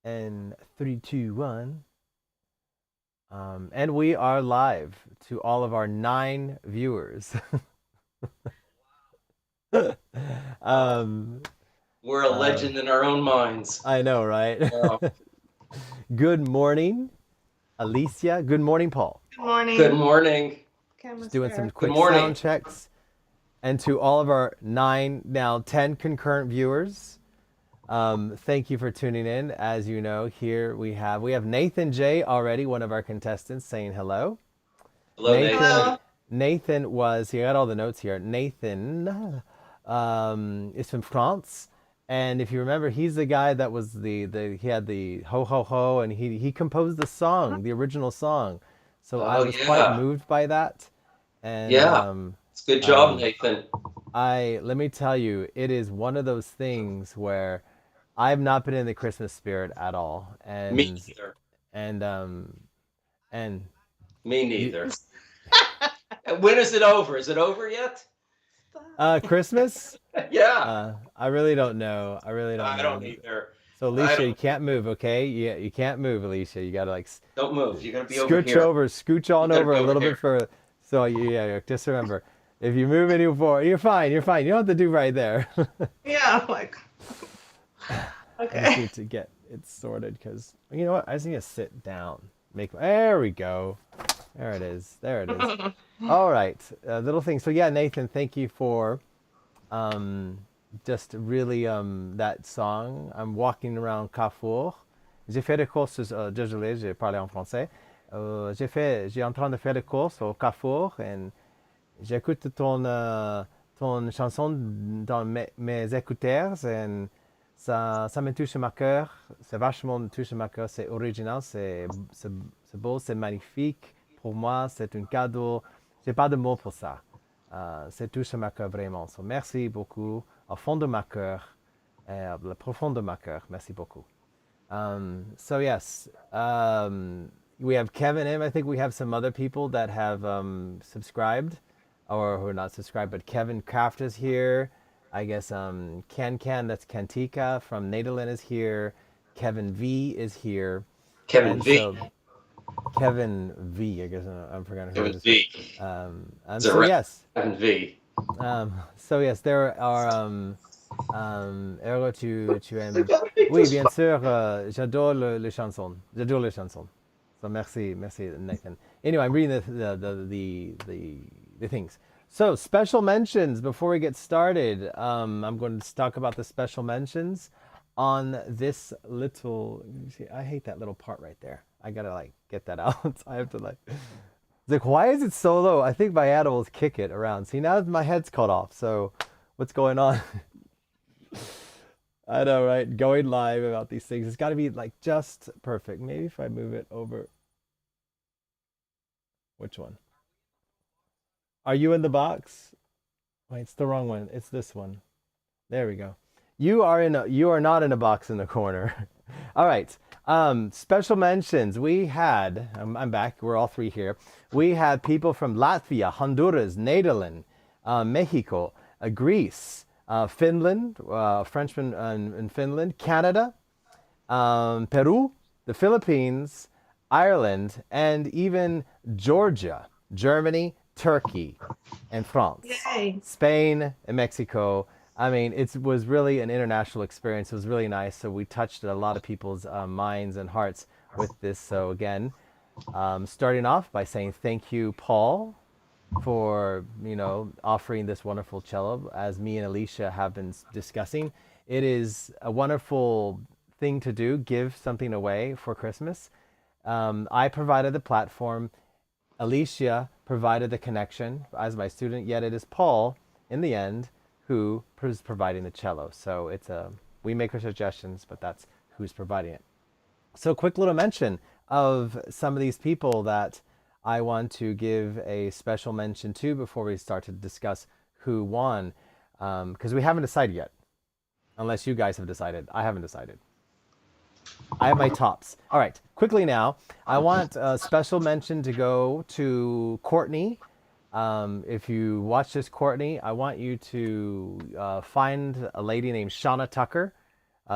And 3, 2, 1. And we are live to all of our 9 viewers. Wow. um, We're a uh, legend in our own minds. I know, right? Wow. Good morning, Alicia. Good morning, Paul. Good Good morning. morning. Just doing some Camusfer. Good quick morning. sound checks. And to all of our 9, now 10 concurrent viewers, thank you for tuning in. As you know, here we have Nathan J already, one of our contestants, saying hello. Hello, Nathan Nathan. Hello. Nathan was he got all the notes here. Nathan is from France, and if you remember, he's the guy that was the he had the ho ho ho, and he composed the song, the original song. So I Oh, was quite yeah. moved by that, and Yeah. It's good job, um, Nathan. I let me tell you, it is one of those things where I've not been in the Christmas spirit at all, Me and neither. and um and Me you neither. And when is it over? Is it over yet? Stop. Christmas. Yeah. I really don't know. I really don't I know. don't either. So I Alicia, you don't can't either. move, okay? Yeah, you can't move, Alicia. You gotta like Don't move. You gotta be over scooch here. over, scooch You on gotta over be a over little bit here. further. So yeah, just remember, if you move any forward, you're fine. You're fine. You don't have to do right there. Yeah, I'm like, I just okay. need to get it sorted because you know what? I just need to sit down. There we go. There it is. There it is. All right, little thing. So yeah, Nathan, thank you for um, just really that song. I'm walking around Carrefour. J'ai fait des courses, désolé, j'ai parlé en français. J'ai en train de faire des courses au Carrefour et j'écoute ton chanson dans mes écouteurs et ça me touche ma cœur. C'est vachement me touche ma cœur. C'est original, c'est beau, c'est magnifique. Pour moi, c'est un cadeau. J'ai pas de mots pour ça. C'est touche ma cœur vraiment. So, merci beaucoup au fond de ma cœur, le profond de ma cœur. Merci beaucoup. So yes, we have Kevin in. I think we have some other people that have subscribed, or who are not subscribed. But Kevin Kraft is here. I guess Can that's Kantika from Nederland is here. Kevin V is here, Kevin and V. so Kevin V. I guess I'm forgetting who it Kevin is. V. Is And it so right? yes, Kevin V. there are heureux tu aimes. Oui, bien sûr, j'adore les chansons. J'adore les chansons. So merci, merci, Nathan. Anyway, I'm reading the things. So special mentions before we get started. I'm going to talk about the special mentions on this little. See, I hate that little part right there. I gotta like get that out. I have to like. It's like, why is it so low? I think my animals kick it around. See, now my head's cut off. So, what's going on? I know, right? Going live about these things. It's got to be like just perfect. Maybe if I move it over. Which one? Are you in the box? Wait, it's the wrong one. It's this one. There we go. You are not in a box in the corner. All right. Special mentions. We had I'm back. We're all 3 here. We had people from Latvia, Honduras, Netherlands, Mexico, Greece, Finland, Frenchman in Finland, Canada, Peru, the Philippines, Ireland, and even Georgia, Germany, Turkey, and France, Yay. Spain, and Mexico. I mean, it was really an international experience. It was really nice. So we touched a lot of people's minds and hearts with this. So again, starting off by saying thank you, Paul, for offering this wonderful cello. As me and Alicia have been discussing, it is a wonderful thing to do, give something away for Christmas. I provided the platform, Alicia provided the connection as my student, yet it is Paul in the end who is providing the cello. So it's a we make our suggestions, but that's who's providing it. So, quick little mention of some of these people that I want to give a special mention to before we start to discuss who won, because we haven't decided yet, unless you guys have decided. I haven't decided. I have my tops. All right, quickly now, I want a special mention to go to Courtney. If you watch this, Courtney, I want you to find a lady named Shauna Tucker.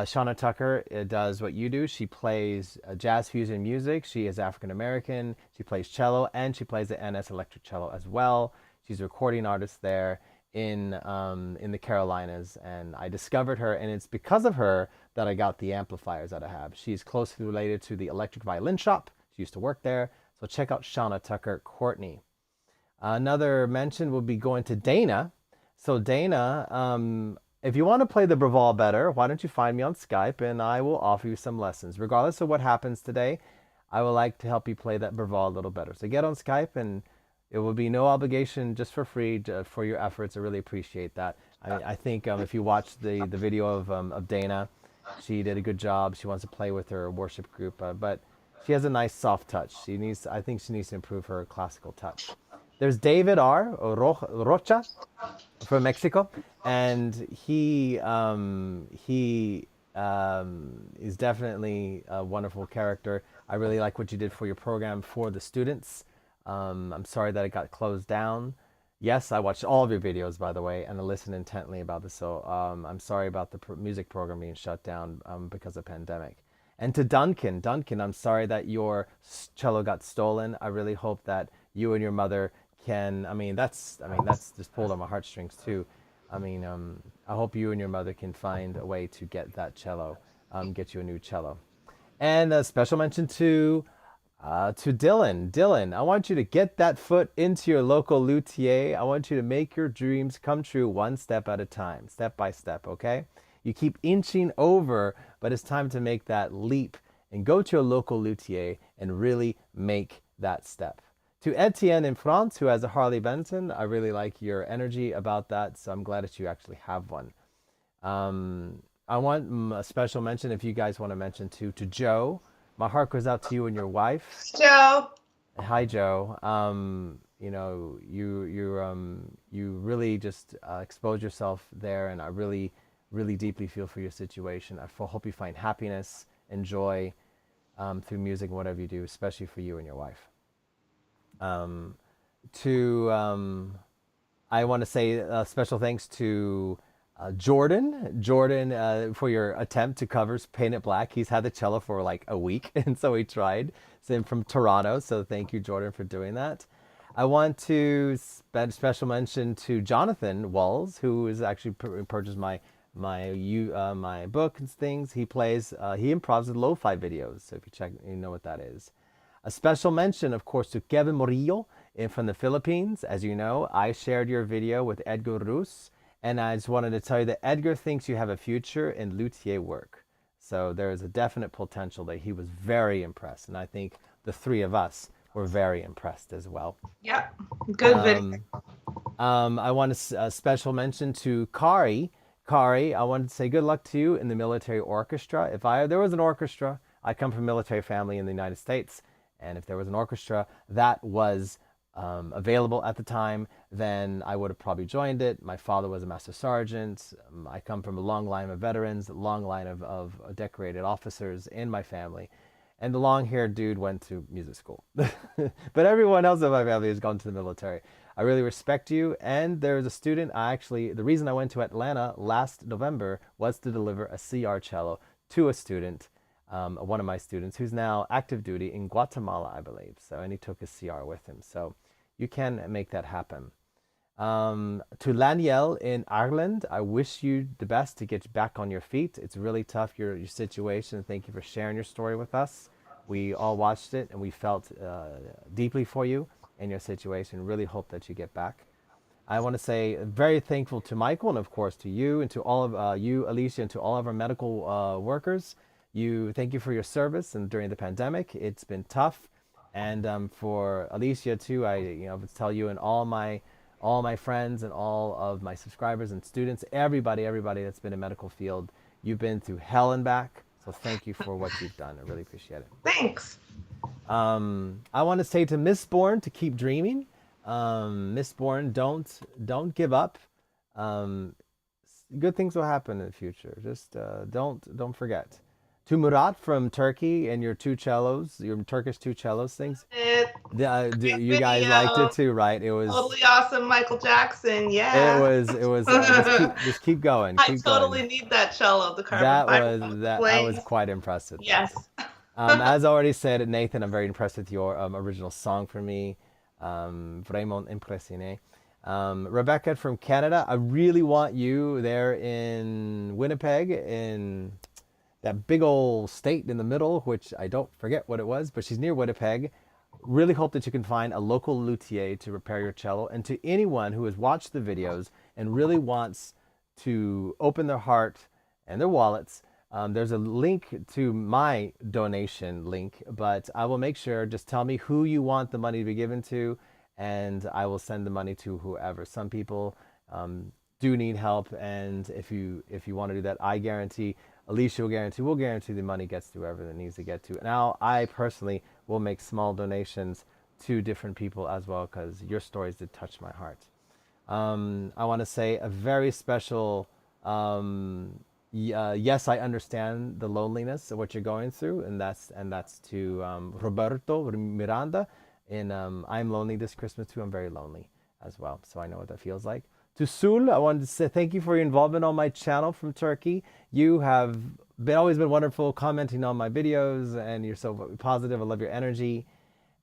Shauna Tucker does what you do. She plays jazz fusion music. She is African American. She plays cello and she plays the NS electric cello as well. She's a recording artist there in the Carolinas, and I discovered her, and it's because of her that I got the amplifiers that I have. She's closely related to the Electric Violin Shop. She used to work there. So check out Shauna Tucker Courtney. Another mention will be going to Dana. So Dana, if you want to play the Braval better, why don't you find me on Skype and I will offer you some lessons. Regardless of what happens today, I would like to help you play that Braval a little better. So get on Skype and it will be no obligation, just for free, for your efforts. I really appreciate that. I think if you watch the video of Dana, she did a good job. She wants to play with her worship group, but she has a nice soft touch. I think she needs to improve her classical touch. There's David R. Rocha from Mexico, and he is definitely a wonderful character. I really like what you did for your program for the students. I'm sorry that it got closed down. Yes, I watched all of your videos, by the way, and I listened intently about this. So I'm sorry about the music program being shut down because of pandemic. And to Duncan, I'm sorry that your cello got stolen. I really hope that you and your mother can. That's just pulled on my heartstrings too. I hope you and your mother can find a way to get that cello, get you a new cello. And a special mention to Dylan. Dylan, I want you to get that foot into your local luthier. I want you to make your dreams come true one step at a time, step by step, okay? You keep inching over, but it's time to make that leap and go to a local luthier and really make that step. To Etienne in France, who has a Harley Benton, I really like your energy about that, so I'm glad that you actually have one. I want a special mention, if you guys want to mention to Joe. My heart goes out to you and your wife. Joe. Hi, Joe. You really just expose yourself there, and I really, really deeply feel for your situation. I hope you find happiness and joy through music and whatever you do, especially for you and your wife. I want to say special thanks to Jordan, for your attempt to cover Paint It Black. He's had the cello for like a week, and so he tried. So from Toronto, so thank you, Jordan, for doing that. I want to special mention to Jonathan Walls, who has actually purchased my book and things. He improvs with lo-fi videos, so if you check, you know what that is. A special mention, of course, to Kevin Murillo from the Philippines. As you know, I shared your video with Edgar Rus, and I just wanted to tell you that Edgar thinks you have a future in luthier work. So there is a definite potential that he was very impressed, and I think the three of us were very impressed as well. Yep, good video. I want a special mention to Kari. Kari, I wanted to say good luck to you in the military orchestra. If there was an orchestra, I come from a military family in the United States, and if there was an orchestra that was available at the time, then I would have probably joined it. My father was a master sergeant. I come from a long line of veterans, a long line of decorated officers in my family. And the long-haired dude went to music school. But everyone else in my family has gone to the military. I really respect you. And there's a student, the reason I went to Atlanta last November was to deliver a CR cello to a student, one of my students, who's now active duty in Guatemala, I believe. So, and he took his CR with him. So you can make that happen. To Laniel in Ireland, I wish you the best to get back on your feet. It's really tough, your situation. Thank you for sharing your story with us. We all watched it and we felt deeply for you and your situation. Really hope that you get back. I want to say very thankful to Michael and of course to you and to all of you, Alicia, and to all of our medical workers. Thank you for your service and during the pandemic. It's been tough. And for Alicia too, I would tell you and all my friends and all of my subscribers and students, everybody that's been in medical field, you've been through hell and back. So thank you for what you've done. I really appreciate it. Thanks. I want to say to Miss Bourne to keep dreaming. Miss Bourne, don't give up. Good things will happen in the future. Just don't forget. to Murat from Turkey and your two cellos, your Turkish two cellos things. Great You guys liked it video. too, right? It was Totally awesome, Michael Jackson. it Yeah. was it was just keep going, I keep going. totally need that cello, the carbon That fiber was one with the that I was flames. quite impressed with that. Yes. As already said, Nathan, I'm very impressed with your original song for me. Vraiment impressionné. Rebecca from Canada, I really want you there in Winnipeg, in that big old state in the middle, which I don't forget what it was, but she's near Winnipeg. Really hope that you can find a local luthier to repair your cello. And to anyone who has watched the videos and really wants to open their heart and their wallets, there's a link to my donation link, but I will make sure, just tell me who you want the money to be given to, and I will send the money to whoever. Some people do need help, and if you want to do that, I guarantee, Alicia will guarantee the money gets to whoever it needs to get to. Now, I personally will make small donations to different people as well, because your stories did touch my heart. I want to say a very special yes, I understand the loneliness of what you're going through, and that's to Roberto Miranda. And I'm lonely this Christmas too. I'm very lonely as well, so I know what that feels like. To Sul, I wanted to say thank you for your involvement on my channel from Turkey. You have always been wonderful commenting on my videos, and you're so positive. I love your energy.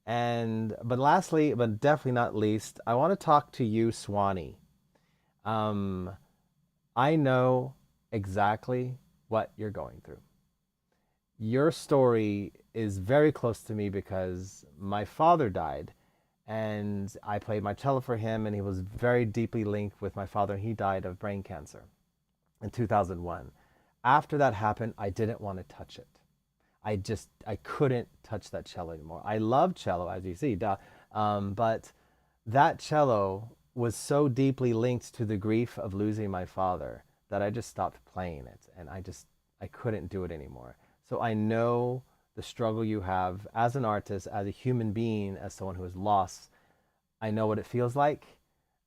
But lastly, but definitely not least, I want to talk to you, Swanee. I know exactly what you're going through. Your story is very close to me because my father died, and I played my cello for him, and he was very deeply linked with my father, and he died of brain cancer in 2001. After that happened, I didn't want to touch it. I couldn't touch that cello anymore. I love cello, as you see, but that cello was so deeply linked to the grief of losing my father that I just stopped playing it, and I couldn't do it anymore. So I know the struggle you have as an artist, as a human being, as someone who has lost. I know what it feels like.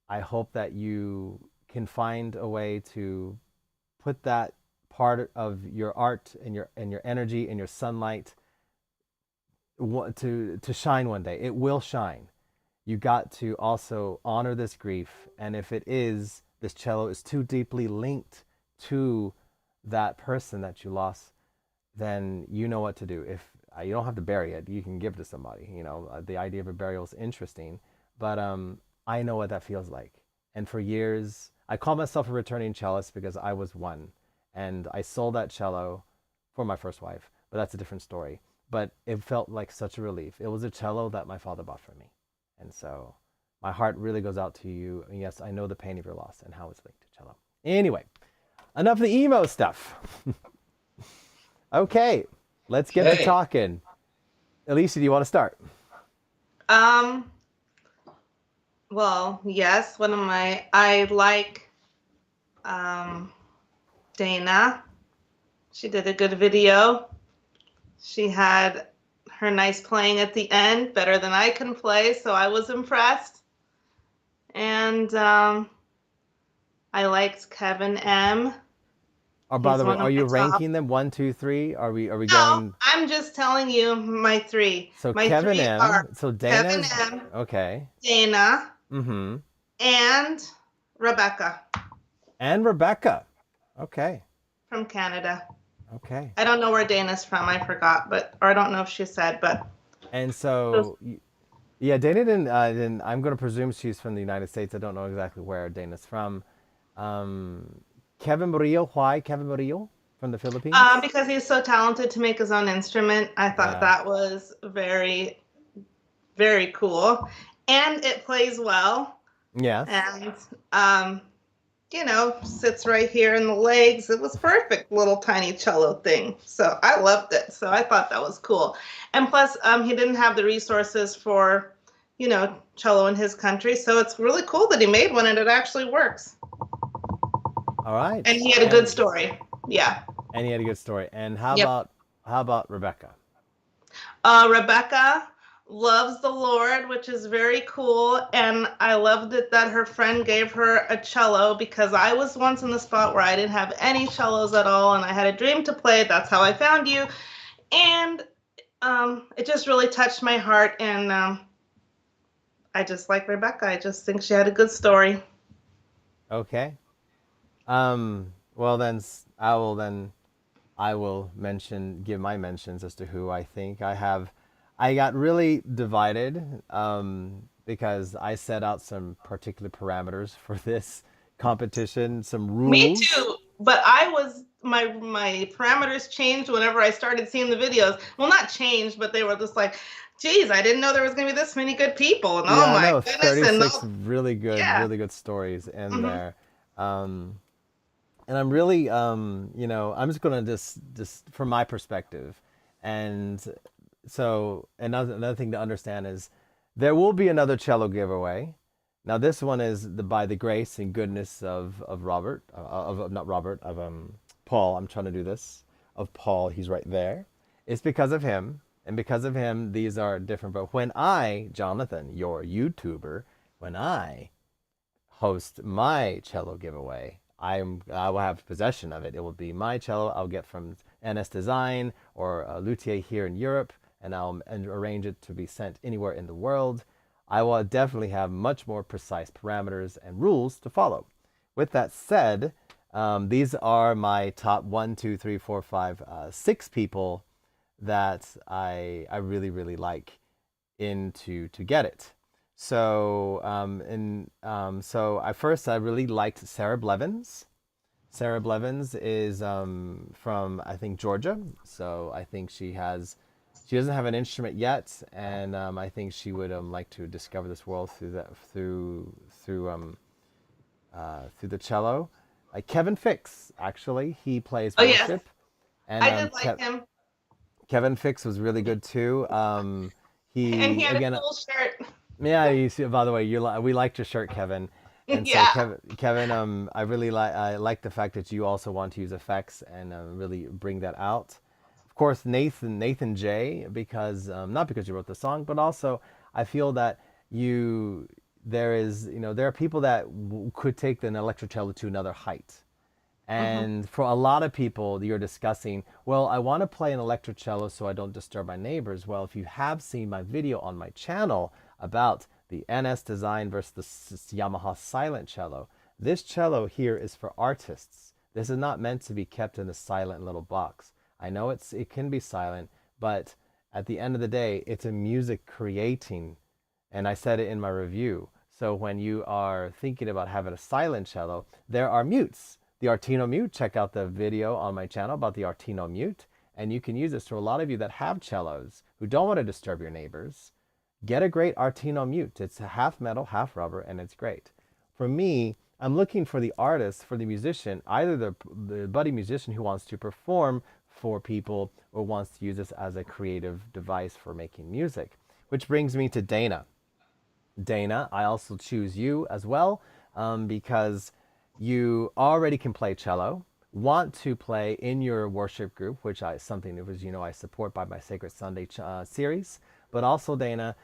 I hope that you can find a way to put that part of your art and your energy and your sunlight to shine one day. It will shine. You got to also honor this grief, and if it is, this cello is too deeply linked to that person that you lost, then you know what to do. If you don't have to bury it, you can give it to somebody. The idea of a burial is interesting, but I know what that feels like. And for years, I call myself a returning cellist because I was one, and I sold that cello for my first wife, but that's a different story. But it felt like such a relief. It was a cello that my father bought for me, and so my heart really goes out to you. And yes, I know the pain of your loss and how it's linked to cello. Anyway, enough of the emo stuff. Okay, let's get to talking. Alicia, do you want to start? Well, yes, I like Dana. She did a good video. She had her nice playing at the end, better than I can play, so I was impressed. And I liked Kevin M. Oh, by the way, are you ranking them 1, 2, 3? Are we No, going? I'm just telling you my three. So My Kevin three M. are So Dana. Kevin M. Okay. Dana. Mm-hmm. And Rebecca. And Rebecca. Okay. From Canada. Okay. I don't know where Dana's from. I forgot, or I don't know if she said, but. And so, yeah, Dana didn't. I'm going to presume she's from the United States. I don't know exactly where Dana's from. Kevin Murillo. Why Kevin Murillo from the Philippines? Because he's so talented to make his own instrument. I thought that was very, very cool, and it plays well. Yes. And sits right here in the legs. It was perfect, little tiny cello thing. So I loved it. So I thought that was cool. And plus, he didn't have the resources for, cello in his country. So it's really cool that he made one and it actually works. All right. And he had a good story. Yeah. And he had a good story. And how about Rebecca? Rebecca, loves the Lord, which is very cool. And I loved it that her friend gave her a cello because I was once in the spot where I didn't have any cellos at all and I had a dream to play. That's how I found you. And it just really touched my heart. And I just like Rebecca. I just think she had a good story. Okay. Well then, I will give my mentions as to who I think I have. I got really divided because I set out some particular parameters for this competition, some Me rules. too. But I was my parameters changed whenever I started seeing the videos. Well, not changed, but they were just like, geez, I didn't know there was gonna be this many good people. And oh Yeah, my no, goodness, and 36 no, yeah. really good stories in Hmm. there. And I'm really, I'm just gonna just from my perspective, and so another thing to understand is there will be another cello giveaway. Now this one is by the grace and goodness of Robert, of not Robert, of Paul. I'm trying to do this of Paul. He's right there. It's because of him, and because of him, these are different. But when I, Jonathan, your YouTuber, when I host my cello giveaway, I will have possession of it. It will be my cello. I'll get from NS Design or a luthier here in Europe, and I'll arrange it to be sent anywhere in the world. I will definitely have much more precise parameters and rules to follow. With that said, these are my top 6 people that I really like to get it. So I really liked Sarah Blevins. Sarah Blevins is from I think Georgia, so I think she doesn't have an instrument yet, and I think she would like to discover this world through the cello. Kevin Fix, actually, he plays Oh yes, worship, and I did like him, Kevin Fix was really good too. and he He had a again, cool shirt. yeah. You see, by the way, we liked your shirt, Kevin, and so Yeah. Kevin, I like the fact that you also want to use effects and really bring that out. Of course, Nathan J, because not because you wrote the song, but also I feel that you there are people that could take the electric cello to another height. Hmm. And for a lot of people, you're discussing, well, I want to play an electric cello so I don't disturb my neighbors. Well, if you have seen my video on my channel about the NS Design versus the Yamaha silent cello, this cello here is for artists. This is not meant to be kept in a silent little box. I know it can be silent, but at the end of the day, it's a music creating, and I said it in my review. So when you are thinking about having a silent cello, there are mutes. The Artino mute, check out the video on my channel about the Artino mute, and you can use this to a lot of you that have cellos who don't want to disturb your neighbors. Get a great Artino mute. It's half metal, half rubber, and it's great. For me, I'm looking for the artist, for the musician, either the budding musician who wants to perform for people or wants to use this as a creative device for making music. Which brings me to Dana. Dana, I also choose you as well because you already can play cello, want to play in your worship group, which I something that was I support by my Sacred Sunday series. But also, Dana,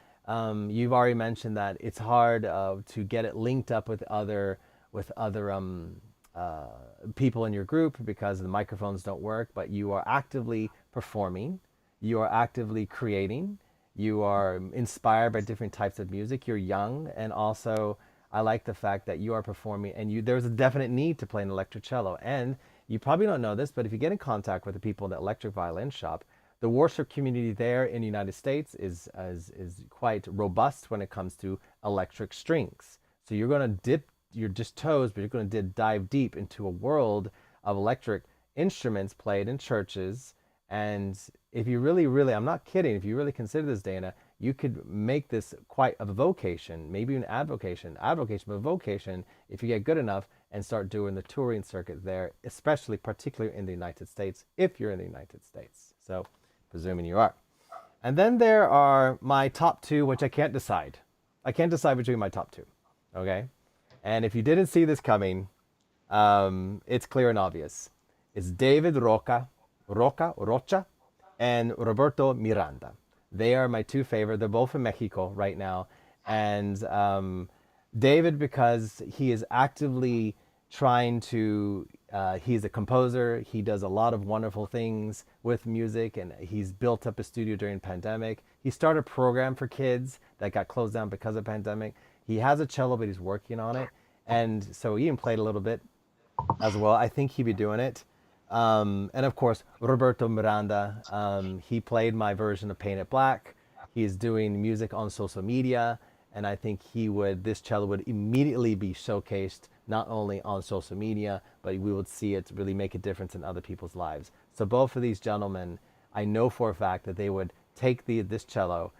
you've already mentioned that it's hard to get it linked up with other people in your group because the microphones don't work. But you are actively performing, you are actively creating, you are inspired by different types of music. You're young, and also I like the fact that you are performing, and there's a definite need to play an electric cello. And you probably don't know this, but if you get in contact with the people in the electric violin shop, the worship community there in the United States is quite robust when it comes to electric strings. So you're going to dip your just toes, but you're going to dive deep into a world of electric instruments played in churches. And if you really, I'm not kidding, if you really consider this, Dana, you could make this quite a vocation, maybe an avocation, but a vocation if you get good enough and start doing the touring circuit there, especially particularly in the United States, if you're in the United States. So, presuming you are. And then there are my top 2, which I can't decide. I can't decide between my top 2. Okay? And if you didn't see this coming, it's clear and obvious. It's David Rocha, and Roberto Miranda. They are my two favorite. They're both in Mexico right now. And David, because he is actively trying to, he's a composer. He does a lot of wonderful things with music, and he's built up a studio during pandemic. He started a program for kids that got closed down because of pandemic. He has a cello, but he's working on it. And so Ian played a little bit as well. I think he'd be doing it. And of course, Roberto Miranda, he played my version of Paint It Black. He's doing music on social media. And I think this cello would immediately be showcased not only on social media, but we would see it really make a difference in other people's lives. So both of these gentlemen, I know for a fact that they would take this cello,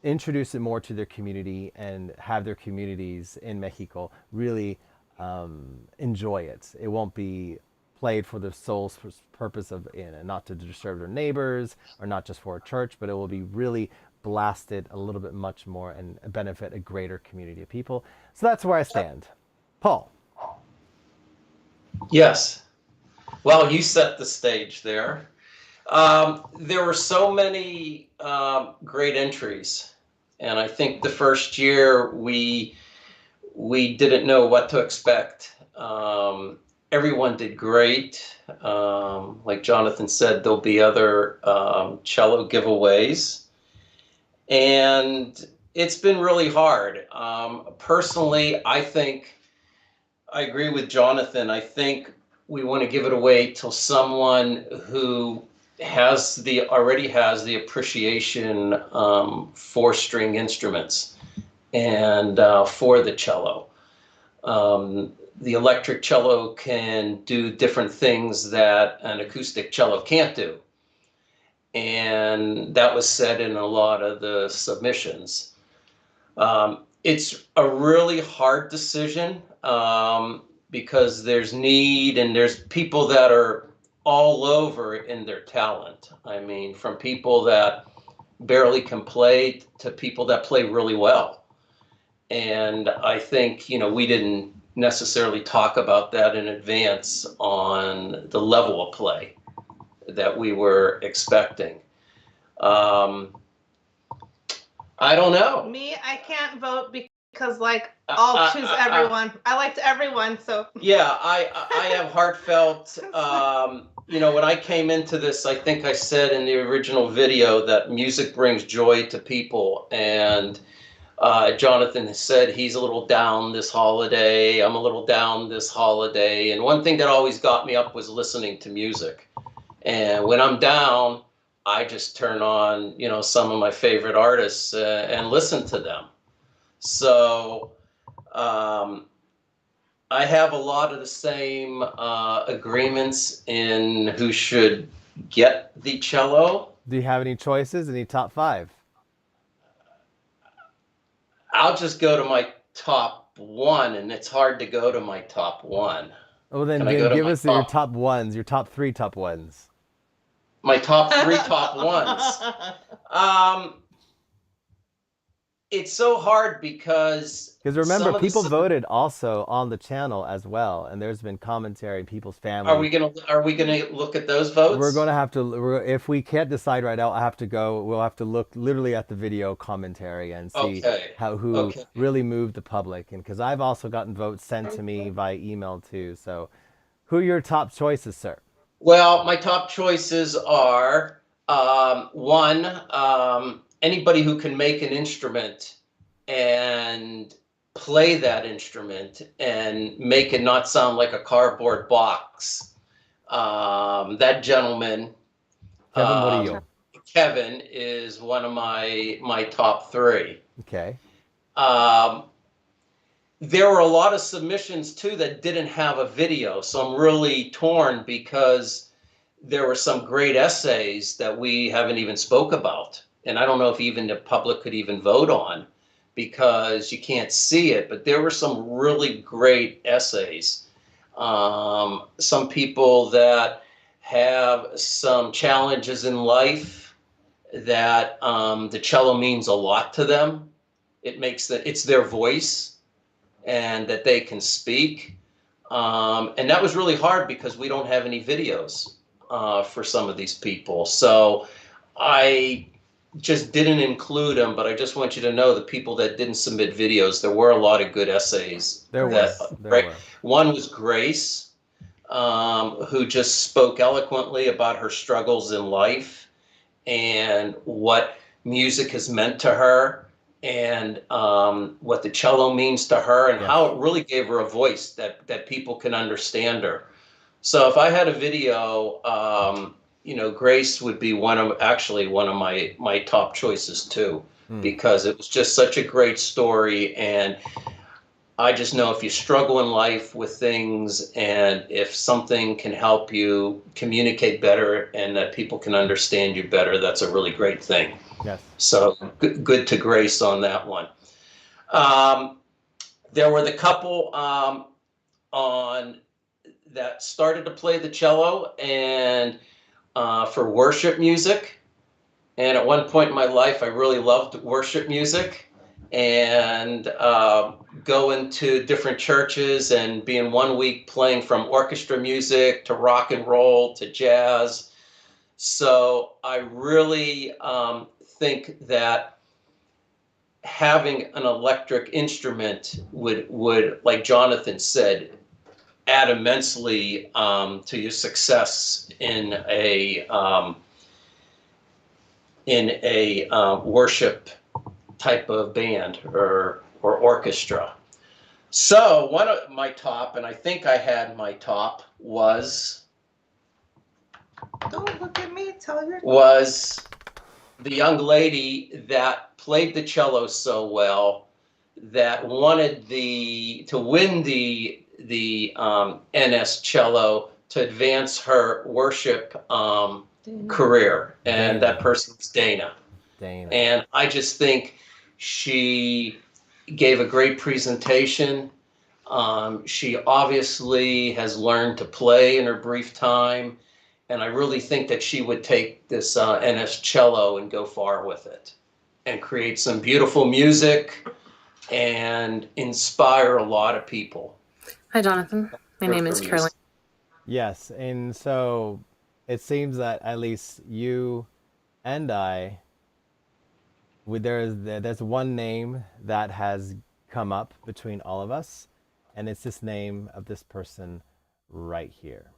introduce it more to their community, and have their communities in Mexico really enjoy it. It won't be played for the sole purpose of not to disturb their neighbors or not just for a church, but it will be really blasted a little bit much more and benefit a greater community of people. So that's where I stand. Paul. Yes. Well, you set the stage there. There were so many great entries, and I think the first year we didn't know what to expect. Everyone did great. Like Jonathan said, there'll be other cello giveaways, and it's been really hard. Personally, I agree with Jonathan. I think we want to give it away to someone who already has the appreciation for string instruments and for the cello. The electric cello can do different things that an acoustic cello can't do. And that was said in a lot of the submissions. It's a really hard decision because there's need and there's people that are all over in their talent. I mean, from people that barely can play to people that play really well. And I think, we didn't necessarily talk about that in advance on the level of play that we were expecting. I don't know. Me, I can't vote because I'll choose everyone. I liked everyone, so. Yeah, I have heartfelt, when I came into this, I think I said in the original video that music brings joy to people. And Jonathan has said he's a little down this holiday. I'm a little down this holiday. And one thing that always got me up was listening to music. And when I'm down, I just turn on, some of my favorite artists and listen to them. So I have a lot of the same agreements in who should get the cello. Do you have any choices? Any top 5? I'll just go to my top 1, and it's hard to go to my top 1. Well, then give us your top ones, your top 3 top ones. My top 3 top ones. It's so hard because remember, people voted also on the channel as well, and there's been commentary in people's family. Are we gonna look at those votes? We're gonna have to. If we can't decide right now, we'll have to look literally at the video commentary and see who really moved the public. And because I've also gotten votes sent to me via email too. So, who are your top choices, sir? Well, my top choices are one, anybody who can make an instrument and play that instrument and make it not sound like a cardboard box. That gentleman, Kevin, is one of my top 3. Okay. There were a lot of submissions too that didn't have a video, so I'm really torn because there were some great essays that we haven't even spoke about. And I don't know if even the public could even vote on because you can't see it, but there were some really great essays. Some people that have some challenges in life that the cello means a lot to them. It's their voice and that they can speak. And that was really hard because we don't have any videos for some of these people. So I just didn't include them, but I just want you to know the people that didn't submit videos, there were a lot of good essays. There were. That There were. one was Grace, who just spoke eloquently about her struggles in life and what music has meant to her, and what the cello means to her, and Yes. how it really gave her a voice that people can understand her. So if I had a video, Grace would be one of my top choices too, Mm. because it was just such a great story. And I just know if you struggle in life with things, and if something can help you communicate better and that people can understand you better, that's a really great thing. Yes. So good to Grace on that one. Um, there were the couple on that started to play the cello and for worship music. And at one point in my life, I really loved worship music, and going to different churches and being 1 week playing from orchestra music to rock and roll to jazz. So I really think that having an electric instrument would, like Jonathan said, add immensely to your success in a worship type of band or orchestra. So one of my top, and I think I had my top, was Don't look at me. Tell your. the young lady that played the cello so well that wanted to win the NS cello to advance her worship career, and Dana. that person was Dana. Dana. And I just think she gave a great presentation. She obviously has learned to play in her brief time, and I really think that she would take this NS cello and go far with it and create some beautiful music and inspire a lot of people. Hi, Jonathan. My name is Caroline. Yes, and so it seems that at least you and I, there's one name that has come up between all of us, and it's this name of this person right here.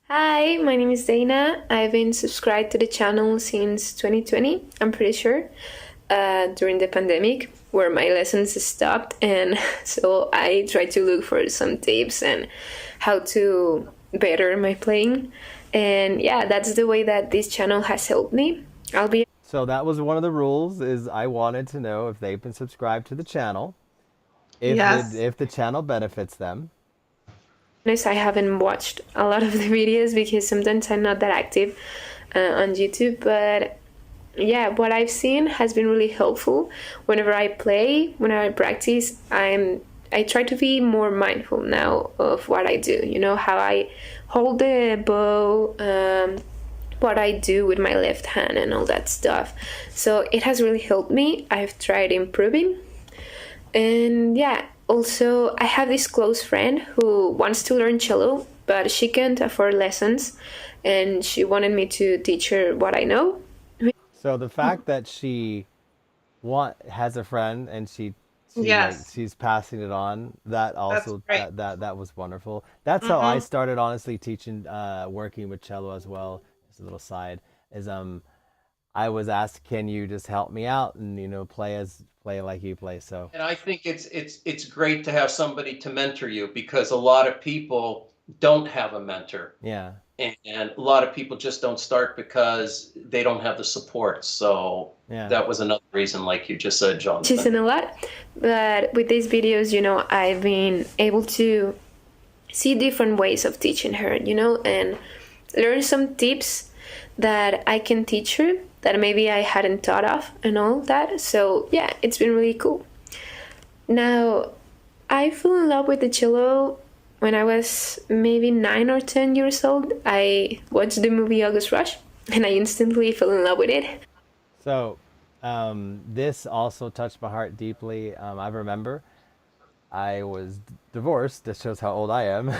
Hi, my name is Dana. I've been subscribed to the channel since 2020, I'm pretty sure, during the pandemic where my lessons stopped, and so I tried to look for some tips and how to better my playing. And yeah, that's the way that this channel has helped me. So that was one of the rules, is I wanted to know if they've been subscribed to the channel, if the channel benefits them. I haven't watched a lot of the videos because sometimes I'm not that active on YouTube, but yeah, what I've seen has been really helpful. Whenever I play, whenever I practice, I try to be more mindful now of what I do, how I hold the bow, what I do with my left hand and all that stuff. So it has really helped me. I've tried improving. And yeah, also I have this close friend who wants to learn cello, but she can't afford lessons, and she wanted me to teach her what I know. So the fact that she has a friend and she's passing it on, that also that was wonderful. That's how I started, honestly, teaching, working with cello as well. Just a little side is I was asked, can you just help me out and play like you play? So, and I think it's great to have somebody to mentor you, because a lot of people don't have a mentor. Yeah. And a lot of people just don't start because they don't have the support. So that was another reason, like you just said, John. She's in a lot, but with these videos, I've been able to see different ways of teaching her, and learn some tips that I can teach her that maybe I hadn't thought of and all that. So yeah, it's been really cool. Now, I fell in love with the cello when I was maybe 9 or 10 years old. I watched the movie August Rush, and I instantly fell in love with it. So this also touched my heart deeply. I remember I was divorced. This shows how old I am.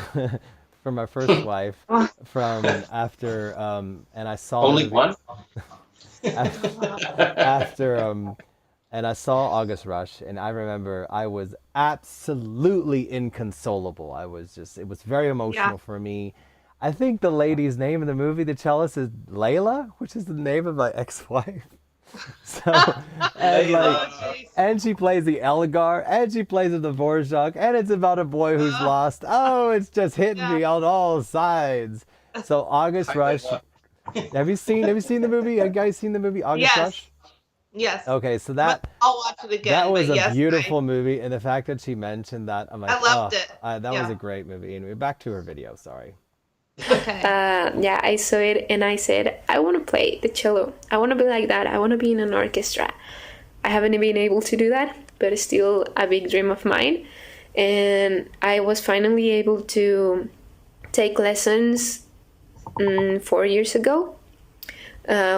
From my first wife, from after, and I saw only one. after and I saw August Rush, and I remember I was absolutely inconsolable. I was just, it was very Yeah. emotional for me. I think the lady's name in the movie, the cellist, is Layla, which is the name of my ex-wife. So, and like, Oh, Layla. jeez. and she plays the Elgar, and she plays the Dvorak, and it's about a boy who's Uh, lost. Oh, it's just hitting yeah. me on all sides. So August Rush, have you seen the movie? Have you guys seen the movie August Yes. Rush? Yes. Okay, so But I'll watch it that again. was But a yes, beautiful movie, and the fact that she mentioned that, I'm like, I loved oh, it. that was a Yeah. great movie. Anyway, back to her video. Sorry. Okay. Yeah, I saw it and I said, I want to play the cello. I want to be like that. I want to be in an orchestra. I haven't been able to do that, but it's still a big dream of mine. And I was finally able to take lessons 4 years ago.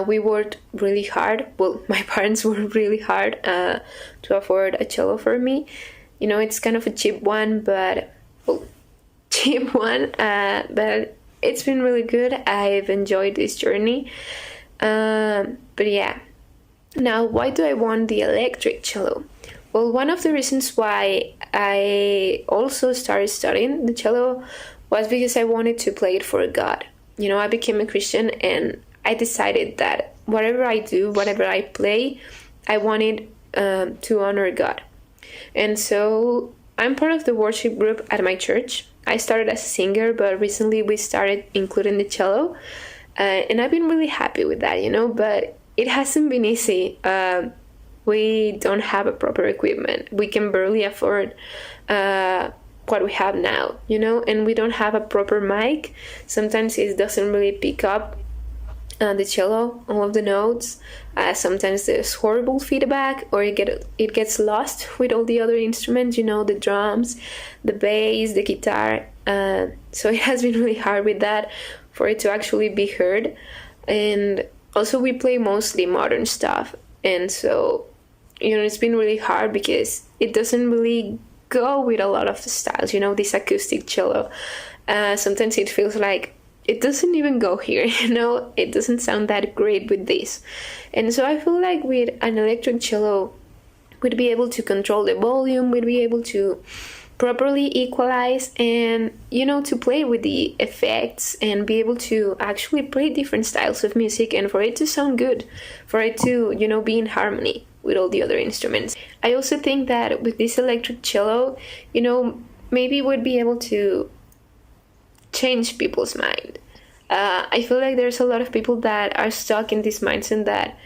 We worked really hard. Well, my parents worked really hard to afford a cello for me. You know, it's kind of a cheap one, but well, cheap one. But it's been really good. I've enjoyed this journey. But yeah, now why do I want the electric cello? Well, one of the reasons why I also started studying the cello was because I wanted to play it for God. You know, I became a Christian and I decided that whatever I do, whatever I play, I wanted to honor God. And so I'm part of the worship group at my church. I started as a singer, but recently we started including the cello. And I've been really happy with that, you know, but it hasn't been easy. We don't have a proper equipment. We can barely afford what we have now, you know, and we don't have a proper mic. Sometimes it doesn't really pick up the cello, all of the notes. Sometimes there's horrible feedback, or it gets lost with all the other instruments, you know, the drums, the bass, the guitar. So it has been really hard with that for it to actually be heard. And also we play mostly modern stuff, and so, you know, it's been really hard because it doesn't really go with a lot of the styles, you know, this acoustic cello. Sometimes it feels like it doesn't even go here, you know, it doesn't sound that great with this. And so I feel like with an electric cello, we'd be able to control the volume, we'd be able to properly equalize and, you know, to play with the effects and be able to actually play different styles of music and for it to sound good, for it to, you know, be in harmony with all the other instruments. I also think that with this electric cello, you know, maybe we'd be able to change people's mind. I feel like there's a lot of people that are stuck in this mindset that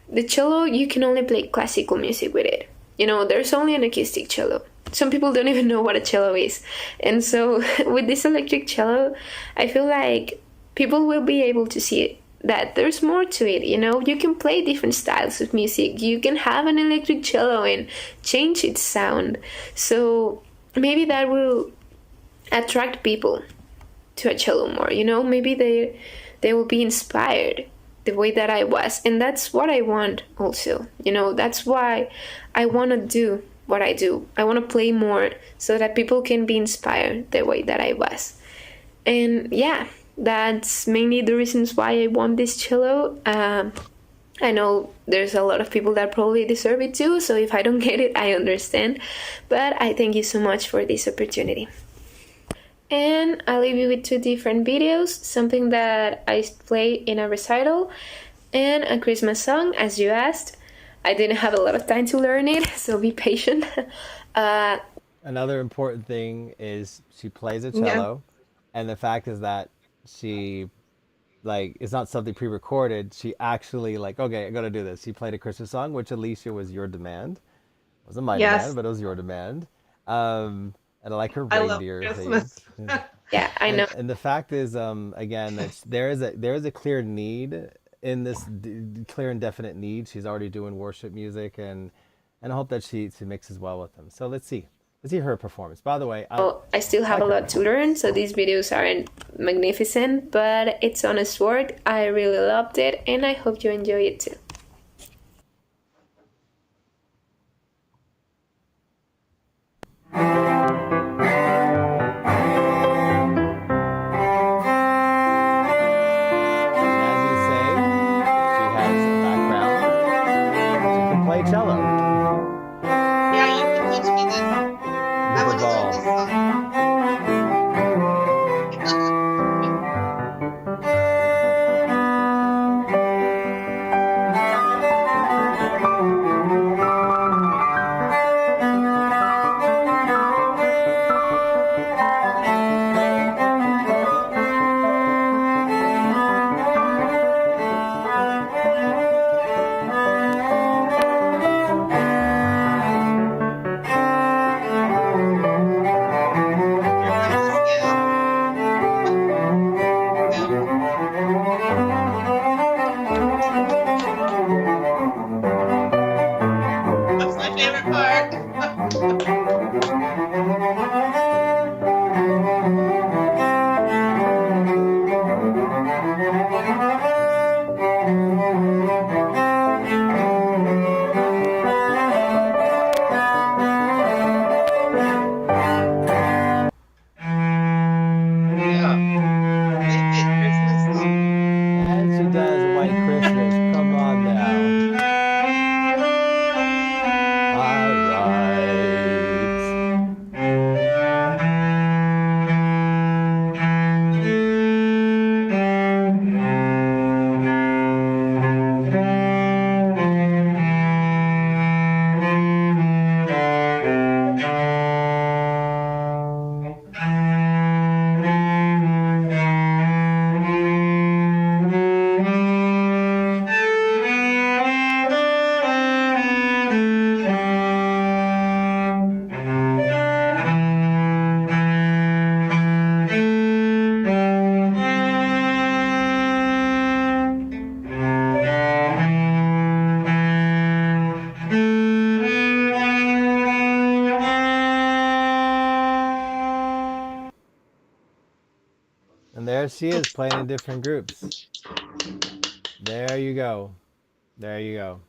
the cello, you can only play classical music with it. You know, there's only an acoustic cello. Some people don't even know what a cello is. And so with this electric cello, I feel like people will be able to see that there's more to it. You know, you can play different styles of music. You can have an electric cello and change its sound. So maybe that will attract people to a cello more, you know, maybe they will be inspired the way that I was. And that's what I want also, you know, that's why I want to do what I do. I want to play more so that people can be inspired the way that I was. And yeah, that's mainly the reasons why I want this cello. I know there's a lot of people that probably deserve it too, so if I don't get it, I understand. But I thank you so much for this opportunity. And I'll leave you with two different videos, something that I play in a recital and a Christmas song, as you asked. I didn't have a lot of time to learn it, so be patient. Another important thing is she plays a cello, and the fact is that she, like, it's not something pre-recorded. She actually, like, okay, I gotta do this. She played a Christmas song, which, Alicia, was your demand. It wasn't my Yes. demand, but it was your demand. And I like her I love reindeer Christmas. theme. Yeah, I know. And the fact is, again, that there is a clear need in this, clear and definite need. She's already doing worship music, and I hope that she mixes well with them. So let's see her performance. By the way, I still have like a her lot to learn, so these videos aren't magnificent, but it's honest work. I really loved it, and I hope you enjoy it too. And as you say, she has a background play cello. Yeah, you can teach me this. I With want the to learn this ball. Your best skill. That's my favorite part. Yeah. Make it Christmas song. And she does White Christmas. Come on now. All right. And there she is playing in different groups. There you go. There you go.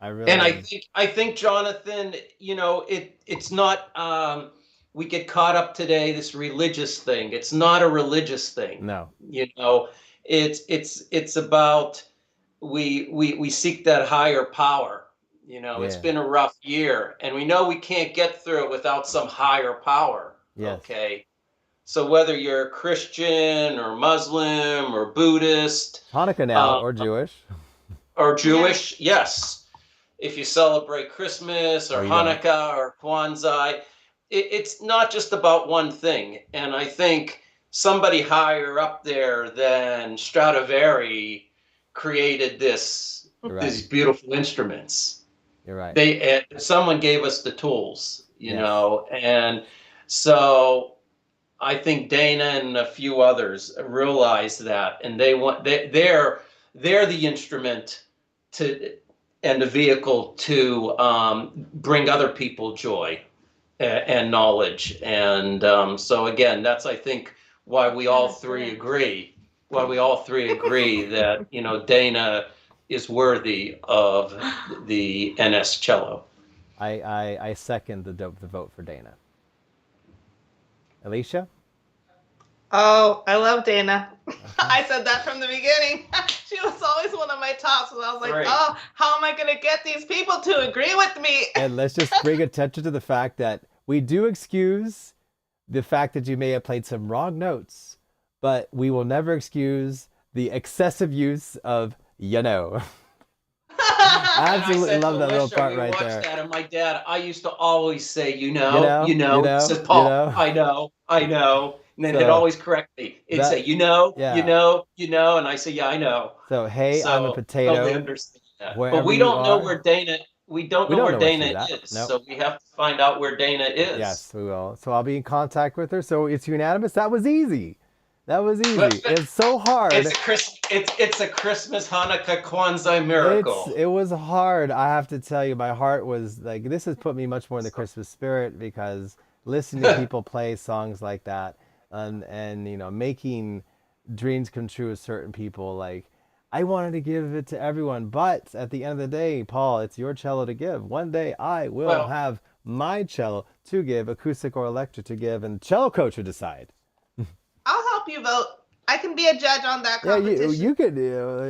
I And really I think Jonathan, it's not we get caught up today this religious thing. It's not a religious thing. no. It's about we seek that higher power. It's Yeah. been a rough year, and we know we can't get through it without some higher power. Yes. Okay. So whether you're Christian or Muslim or Buddhist, Hanukkah now or Jewish. or Jewish, yes. If you celebrate Christmas or Or you don't. Hanukkah or Kwanzaa, it's not just about one thing. And I think somebody higher up there than Stradivari created these Right. beautiful instruments. You're right. Someone gave us the tools, Yes. and so I think Dana and a few others realize that, and they're the instrument to and the vehicle to bring other people joy and knowledge, and so again, that's I think why we all three agree. Why we all three agree that Dana is worthy of the NS cello. I second the vote for Dana. Alicia? Oh, I love Dana. I said that from the beginning. She was always one of my tops. And I was like, Great. oh, how am I going to get these people to agree with me? And let's just bring attention to the fact that we do excuse the fact that you may have played some wrong notes, but we will never excuse the excessive use of I absolutely love that little part right there. That, and my dad, I used to always say, You know. Says Paul, you know. I know. And then So, he'd always correct me. He'd say, yeah. and I say, yeah, I know. So, hey, So, I'm a potato. Totally understand that. Wherever But we you don't know are. where Dana, we don't know where Dana is. Nope. So we have to find out where Dana is. Yes, we will. So I'll be in contact with her. So it's unanimous. That was easy. That was easy. But It's so hard. it's a Christmas, Hanukkah, Kwanzaa miracle. It was hard. I have to tell you, my heart was like, this has put me much more in the Christmas spirit, because listening to people play songs like that and making dreams come true with certain people, like, I wanted to give it to everyone, but at the end of the day, Paul, it's your cello to give. One day I will have my cello to give, acoustic or electric to give, and cello coach will decide. I'll help you vote. I can be a judge on that Yeah, competition. you could.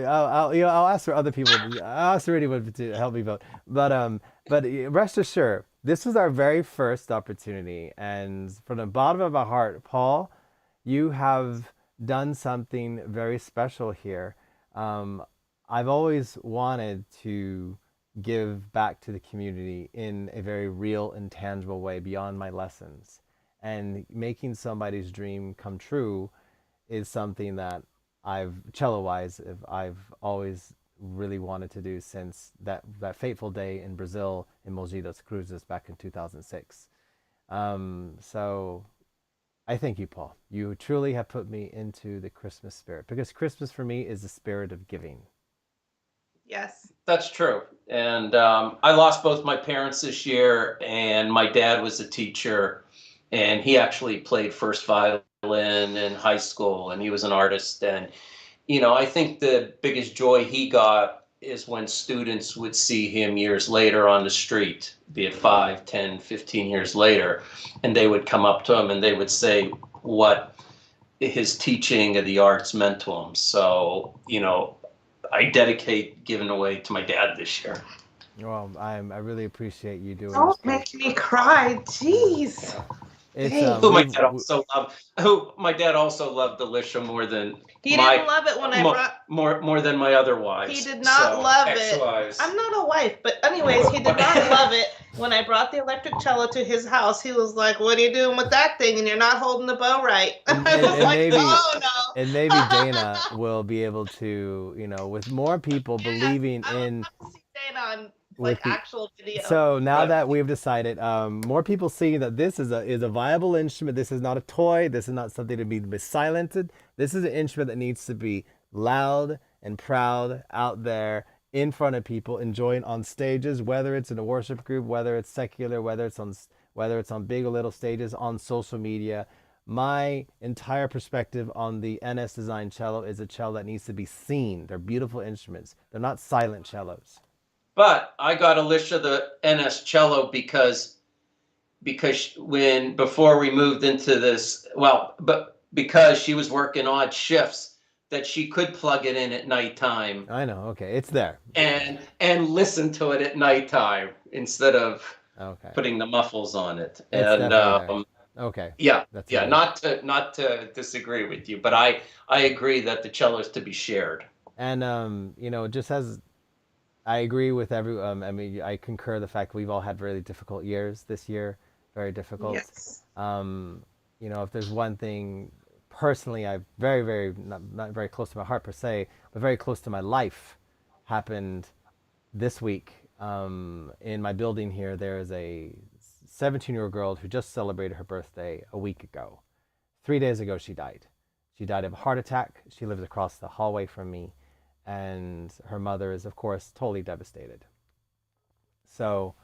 I'll ask for other people. I'll ask for anyone to help me vote. But rest assured, this was our very first opportunity, and from the bottom of my heart, Paul, you have done something very special here. Um, I've always wanted to give back to the community in a very real and tangible way beyond my lessons, and making somebody's dream come true is something that cello-wise, I've always really wanted to do since that fateful day in Brazil in Mogi das Cruzes back in 2006. So I thank you, Paul. You truly have put me into the Christmas spirit, because Christmas for me is the spirit of giving. Yes. That's true. And I lost both my parents this year, and my dad was a teacher, and he actually played first violin in high school, and he was an artist. And, I think the biggest joy he got is when students would see him years later on the street, be it 5, 10, 15 years later, and they would come up to him and they would say what his teaching of the arts meant to him. So, I dedicate giving away to my dad this year. Well, I really appreciate you doing Don't this. make me cry. Jeez. It's Hey. Who my dad also loved Alicia more than He didn't love it when I brought. more than my other wives. He did not love it. ex-wives. I'm not a wife, but anyways, he did not love it when I brought the electric cello to his house. He was like, "What are you doing with that thing? And you're not holding the bow right." I was like, maybe, "Oh no." and maybe Dana will be able to, with more people believing I would in. love to see Dana on with the- actual video. So now that we've decided, more people seeing that this is a viable instrument. This is not a toy. This is not something to be silenced. This is an instrument that needs to be loud and proud out there in front of people, enjoying on stages, whether it's in a worship group, whether it's secular, whether it's on big or little stages, on social media. My entire perspective on the NS Design cello is a cello that needs to be seen. They're beautiful instruments. They're not silent cellos. But I got Alicia the NS cello because before we moved into this, because she was working odd shifts, that she could plug it in at nighttime. I know. Okay, it's there. And listen to it at nighttime instead of putting the muffles on it. Okay. Yeah. That's yeah. right. Not to disagree with you, but I agree that the cello is to be shared. And just as I agree with everyone. I concur the fact we've all had really difficult years this year, very difficult. Yes. If there's one thing personally, I very, very not very close to my heart per se, but very close to my life, happened this week. In my building here, there is a 17-year-old girl who just celebrated her birthday a week ago. 3 days ago, she died. She died of a heart attack. She lives across the hallway from me. And her mother is, of course, totally devastated. So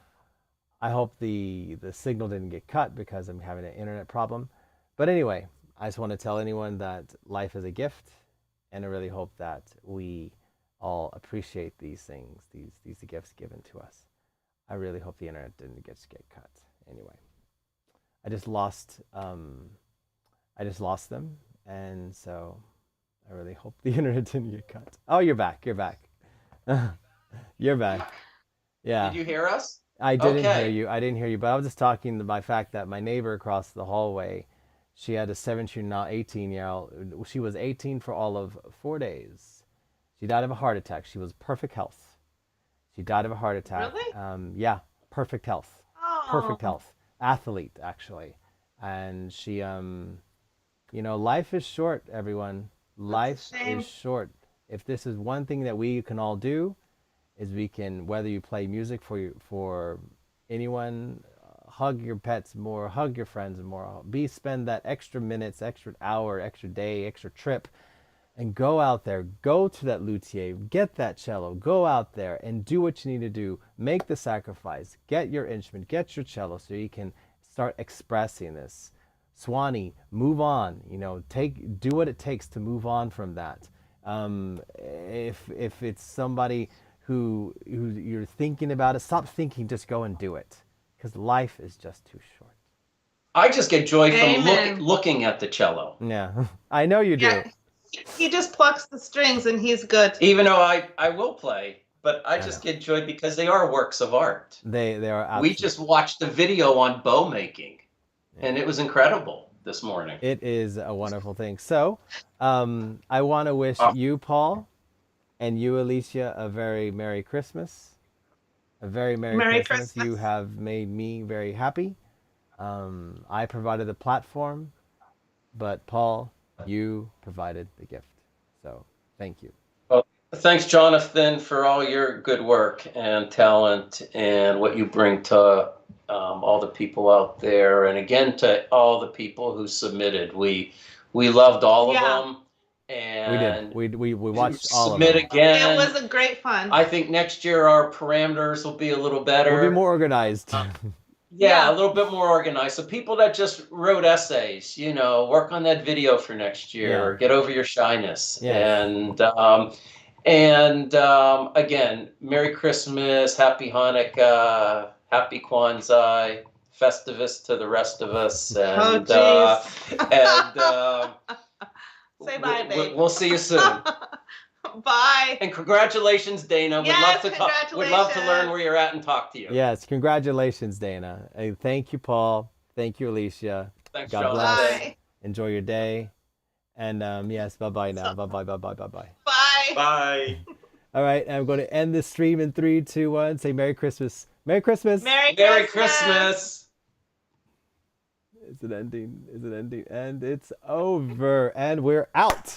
I hope the signal didn't get cut because I'm having an internet problem. But anyway, I just want to tell anyone that life is a gift, and I really hope that we all appreciate these things, these gifts given to us. I really hope the internet didn't get cut. Anyway, I just lost them, and so I really hope the internet didn't get cut. Oh, you're back. You're back. You're back. Yeah. Did you hear us? I didn't hear you. I didn't hear you. But I was just talking about the fact that my neighbor across the hallway, she had a 17, now 18-year-old. She was 18 for all of 4 days. She died of a heart attack. She was perfect health. She died of a heart attack. Really? Yeah, perfect health. Oh. Perfect health. Athlete, actually. And she, life is short, everyone. Life is short. If this is one thing that we can all do, is we can, whether you play music for anyone, hug your pets more, hug your friends more, spend that extra minutes, extra hour, extra day, extra trip, and go out there, go to that luthier, get that cello, go out there and do what you need to do, make the sacrifice, get your instrument, get your cello so you can start expressing this. Swanee, move on. Do what it takes to move on from that. If it's somebody who you're thinking about it, stop thinking. Just go and do it, because life is just too short. I just get joy from looking at the cello. Yeah, I know you do. Yeah. He just plucks the strings and he's good. Even though I will play, but I just get joy because they are works of art. They are absolutely. We just watched the video on bow making, and it was incredible this morning. It is a wonderful thing. So, I want to wish you, Paul, and you, Alicia, a very Merry Christmas. A very Merry Christmas. You have made me very happy. I provided the platform, but Paul, you provided the gift. So, thank you. Well, thanks, Jonathan, for all your good work and talent and what you bring to all the people out there. And again, to all the people who submitted. We loved all of them. And we did. We watched all of them. Submit again. It was a great fun. I think next year our parameters will be a little better. We'll be more organized. Yeah, a little bit more organized. So people that just wrote essays, work on that video for next year, or get over your shyness. Yeah. And again, Merry Christmas, Happy Hanukkah, Happy Kwanzaa, Festivus to the rest of us. And, say bye, babe. We'll see you soon. Bye. And congratulations, Dana. Yes, We'd love to learn where you're at and talk to you. Yes, congratulations, Dana. Thank you, Paul. Thank you, Alicia. Thanks, God Jonathan. bless. Bye. Enjoy your day. And yes, bye-bye now. Bye-bye. Bye. Bye. All right, I'm going to end the stream in 3, 2, 1. Say Merry Christmas. Merry Christmas. Merry Christmas. Is it ending? And it's over. And we're out.